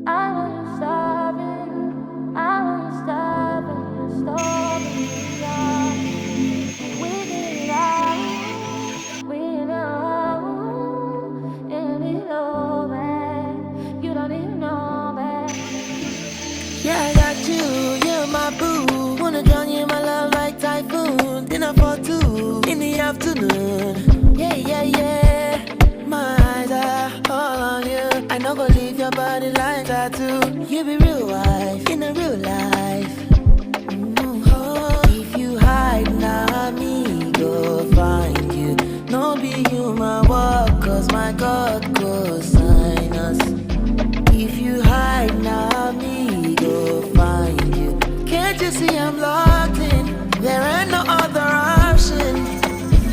I wanna stop it. I wanna stop it. Stop it. Yeah. We get it out. We know. And it's over. You don't even know that. Yeah, I got you, you're my boo. Wanna drown you in my love like typhoon. Then I fall too in the afternoon. Yeah, yeah, yeah. My eyes are all on you. I know go leave your body like tattoo. You be real wife in a real life. Oh, if you hide now, me go find you. No be you my walk, cause my God go sign us. If you hide now, me go find you. Can't you see I'm locked in? There ain't no other option.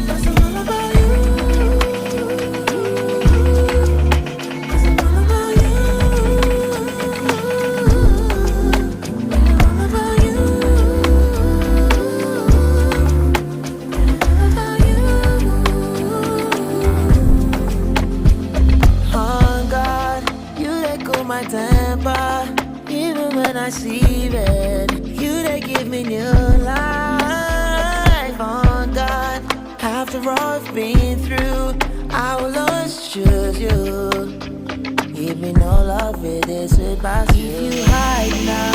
'Cause I'm all about you. 'Cause I'm all about you. I'm all about you. I'm all about you. Oh God, you let go my temper. Even when I see red, you they give me new life. Oh God, after all I've been through, I will always choose you. Even all of it is with past you. If you hide now,